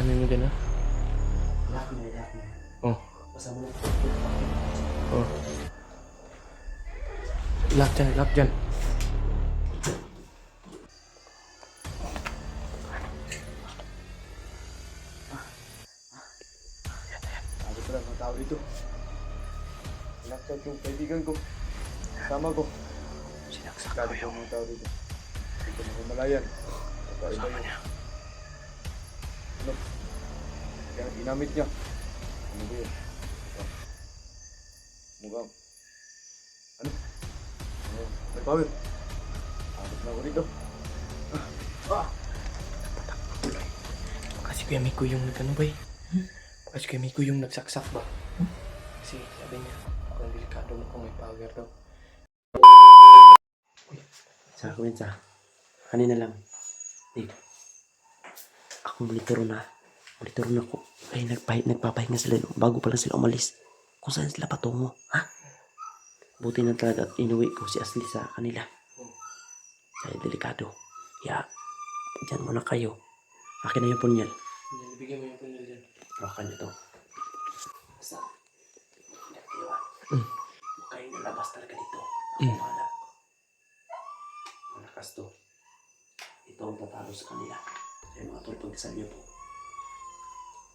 Tandaanin mo dyan, ha? Lock na. Oh. Basta mo lang. Oh. Lock dyan. Sabi ko lang, mga tao dito. Sinaksak yung kaibigan ko. Kasama ko. Sinaksak Sabi ko mga tao dito. Hindi ko mamalayan. Kakaiba yun. Ano? Kaya ginamit niya. Ano ba yun? Mukhang. Ano? May power. Abot na ako dito. Baka si Kuya Miko yung nagano ba eh? Baka si Kuya Miko yung nagsaksak ba? Kasi sabi niya, kung delikado mo kung may power daw. Sa akin sa. Kanina lang. Dito. Ako monitoro na. Monitoro na ako. Ay, nagpapahinga sila bago pa lang sila umalis. Kung saan sila patungo. Ha? Buti na talaga inuwi ko si Asli sa kanila. Kaya delikado. Kaya, dyan muna kayo. Akin na yung punyal. Bigyan mo yung punyal dyan. Hawakan nyo to. Basta. Ingat kayo ha. Huwag kayong nalabas talaga dito. Ako bahala. Malakas to. Ito ang tatalo sa kanila. Kaya mga tol, pagdasal nyo po.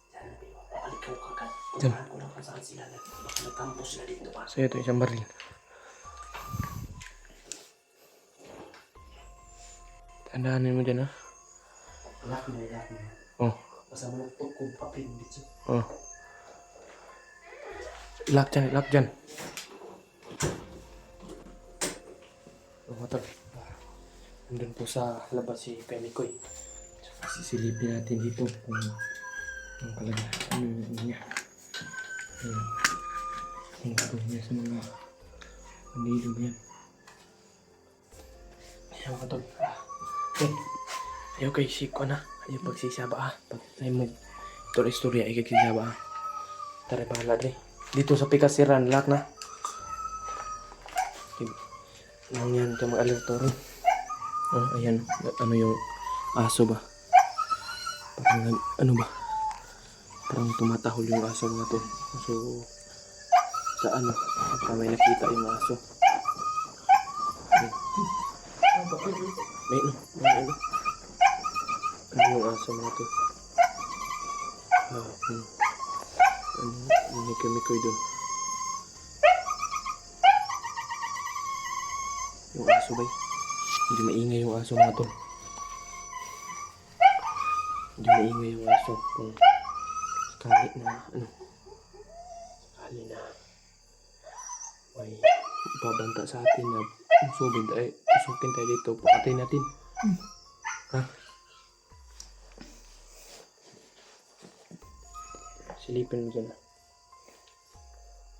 Diyan na kayo. Babalik ko kagad. Puntahan ko lang kung saan sila. Baka nagkampo sila dito pa. So ito, isang baril. Tandaanin mo dyan, ha? Lock na. Oh. Basta mo lang ito kung papin dito. Oh. Lock dyan. Oh, matag. Nandun po sa labas si Kuya Mikoy. Sisilipin natin dito kung ang talaga ano niya. Ang gagawin niya sa mga bandido niya. Ayaw ka to. Ayaw kay Siko na. Ayaw pagsisaba ha. Pag ay mo istorya ay kagsisaba ha. Tara bahala dre. Dito sa Pikasiran, lock na. Nang yan ka mag-alerto rin. Ayan. Ano yung aso ba? Parang ano ba? Parang tumatahol yung aso mga to. So, sa ano? Pagka may nakita yung aso. May ano? Ano yung aso mga to? May kemikoy dun. Yung aso ba? Hindi maingay yung aso mga to. Hindi maingay yung aso kung sakali na may babanta sa atin na pusukin tayo dito, pakatay natin. Ha? Silipin mo dyan.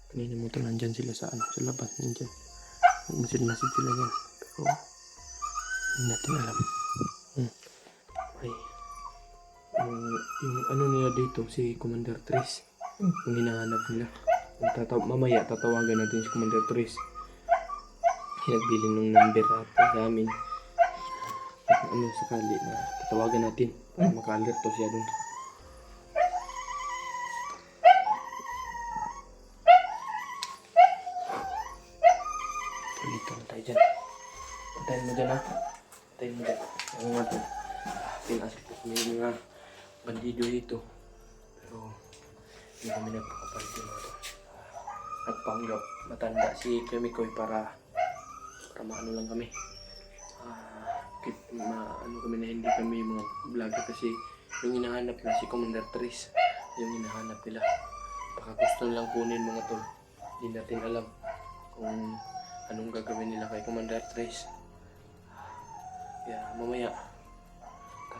Kanina mo ito, nandyan sila sa labas, nandyan. Masid sila dyan. Pero hindi natin alam. Ay, yung ano nila dito, si Commander Tres, yung hinahanap nila. Mamaya tatawagan natin si Commander Tres. Nagbiling ng number sa amin. Ano sakali na tatawagan natin para maka-alerto siya dun. Dito na tayo dyan. Patayin mo dyan ha. Patayin mo dyan. Ano nga ito? Pinasok po may mga bandido dito. Pero hindi kami nagpakapalit yung mga ito. Nagpanggap matanda si Kuya Mikoy para maano lang kami. Ano kami na hindi kami mga vlogger kasi yung hinahanap na si Commander Tres, yung hinahanap nila. Baka gusto nilang kunin mga tol. Hindi natin alam kung anong gagawin nila kay Commander Tres. Kaya mamaya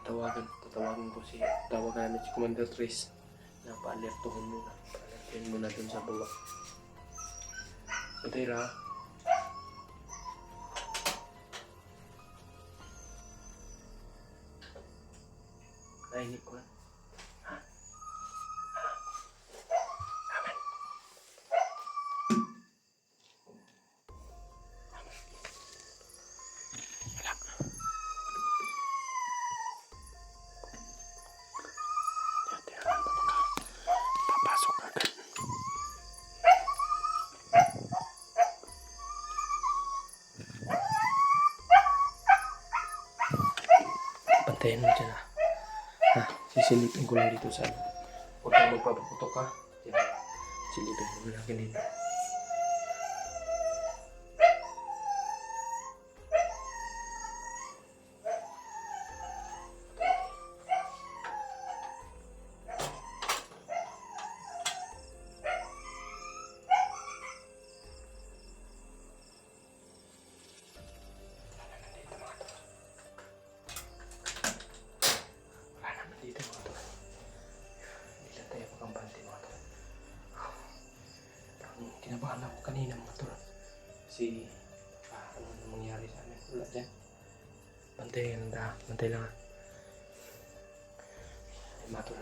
tawagan namin si Commander Tres na pa-alertohin muna. Pa-alertohin muna dun sa baba. Patay ra. Nainig ko na. Bantayan mo dyan, ha? Ha? Sisilipin ko lang dito sa ano. Huwag kang magpapaputok, ha? Yan. Silipin mo lang dito. Wala naman dito, mga tol. Hindi lang tayo makambante, mga tol. Kinabahan ako kanina, mga tol. Kasi, ano na mangyari sa amin? Wala dyan. Bantay lang, bantay lang, ha? Ay, mga tol.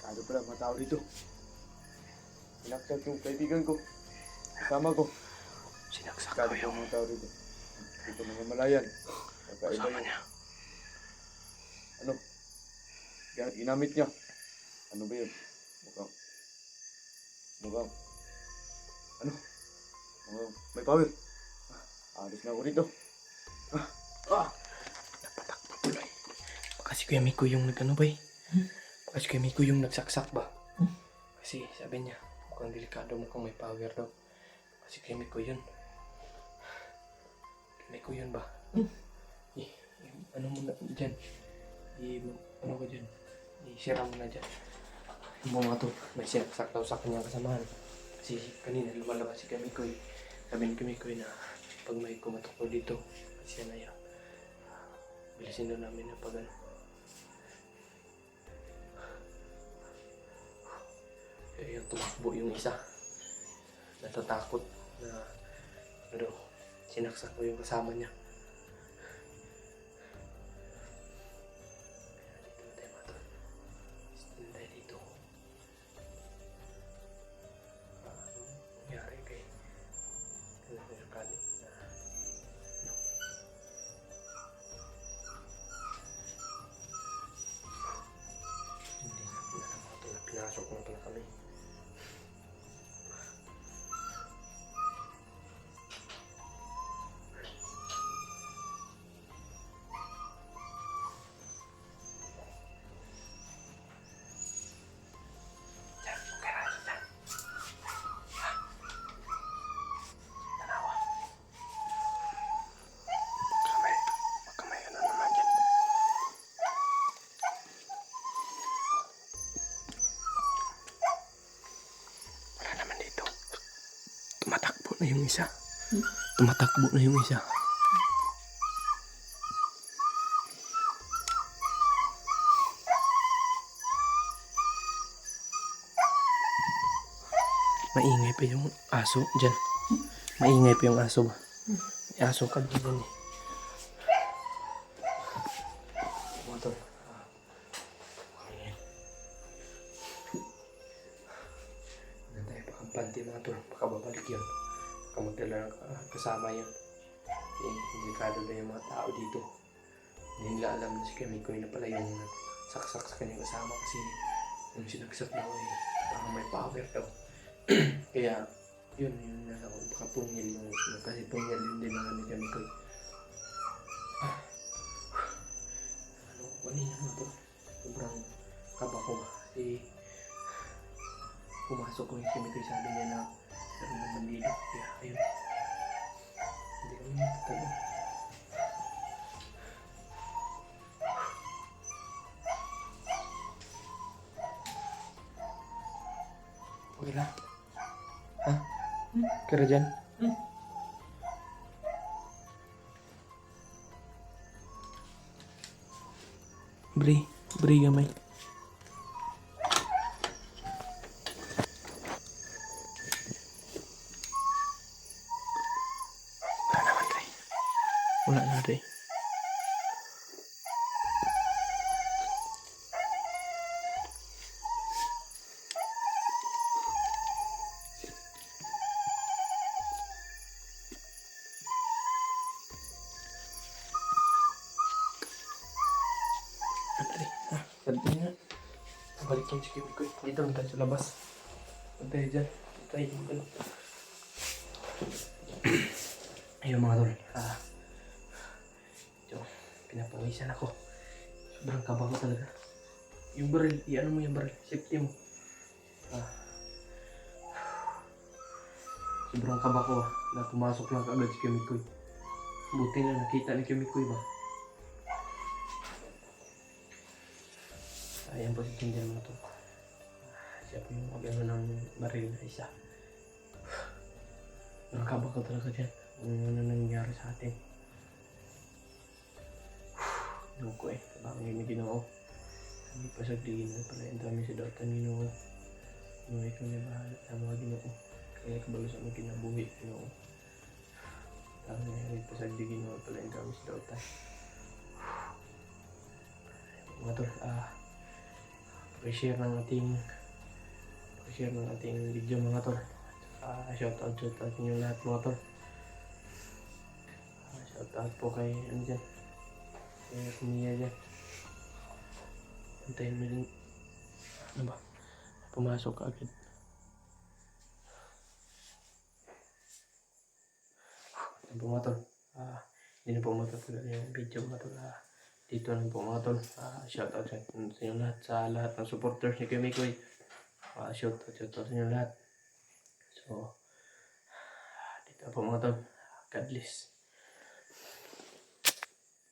Kado pala mga tao dito. Sinaksak yung kaibigan ko. Kasama ko. Sinaksak Kado ko po yung mga tao dito. Dito mga malayan. Kakaiba kasama yun. niya. Ano? Ginamit niya. Ano ba yun? Mukhang. Ano? Mukhang may power. Alis na ako dito. Napatakbo tuloy. Baka si Kuya Miko yung nag-ano ba eh? Baka si Kuya Miko yung nagsaksak ba? Kasi sabi niya, mukhang delikado, mukhang may power daw. Kasi Kuya Miko yun. Kuya Miko yun ba? Ano mo na dyan? Ano ka dyan? Isira mo na dyan. Yung mga to, may sinaksak daw sa kanyang kasamahan. Kasi kanina lumalabas si Kuya Miko eh. Sabi ni Kuya Miko na pag may kumatok ko dito, kasi yan na yan. Bilisin daw namin na pag ano. Eh, yung tumakbo yung isa. Natatakot na ano, sinaksak ko yung kasama niya. Kaya dito na tayo matol. Stand tayo dito. Anong nangyari kay Kali na ano? Hindi namin alam mga tol na pinasok na pala kami. Diyan, okay na dyan. Tanawa. Magkamay ka na naman dyan. Wala naman dito. Tumatakbo na yung isa. Tumatakbo na yung isa. Maingay pa yung aso dyan. Maingay pa yung aso ba? May aso ka dyan eh. Motor. Hindi tayo pakampante mga tol. Baka babalik yun. Baka magdala ng kasama yun. Eh, delikado na yung mga tao dito. Hindi nila alam na si Kamikoy na pala yung saksak sa kanyang kasama kasi yung sinagsak daw eh, parang may power daw. Kaya, yun na lang. Baka punyal yung kasi punyal yun din naman ni Kamikoy. Ano, kanina nga to. Sobrang kaba ko ba. Kasi, pumasok ko yung Kamikoy, sabi niya na meron naman dito. Kaya, ayun. Hindi kami matatago. Okay na? Ha? Kira dyan? Bri gamay. Wala naman, Dre. Wala na, Dre. Balik yung si Kimi ko. Dito lang tayo sa labas. Punta tayo dyan. Punta tayo dyan. Ayun mga tol. Ito, pinapawisan ako. Sobrang kaba ko talaga. Yung baril, i-ano mo yung baril. Safety mo. Sobrang kaba ko na pumasok lang agad si Kimikoy. Buti na nakita ni Kimikoy ba? Ayan po si Ginger mga to. Siya po yung mag-ano ng baril na isa. Nakakaba ko talaga dyan. Ano nangyari sa atin. Ano ko kabang yung ginoo. Hindi pa sa digin na pala yung dami sa dota ni Ginoo. Ginoo ikaw niya bahala sa mga ginoo. Kaya kabalo sa mga kinabuhi, Ginoo. Tama na yung pasagdigin mo pala yung dami sa dota. Mga tol, share ng ating video mga tol. Shoutout niyo lahat mga tol. Shoutout po kay andyan. Kaya kumiya dyan. Antayin mo din. Ano ba? Pumasok ka agad. Ano po mga tol? Hindi na po matatagal yung video mga tol. Dito na po mga tol. Shoutout sa inyo lahat. Sa lahat ng supporters ni Kimikoy. Shoutout sa inyo lahat. So, dito po mga tol. God bless.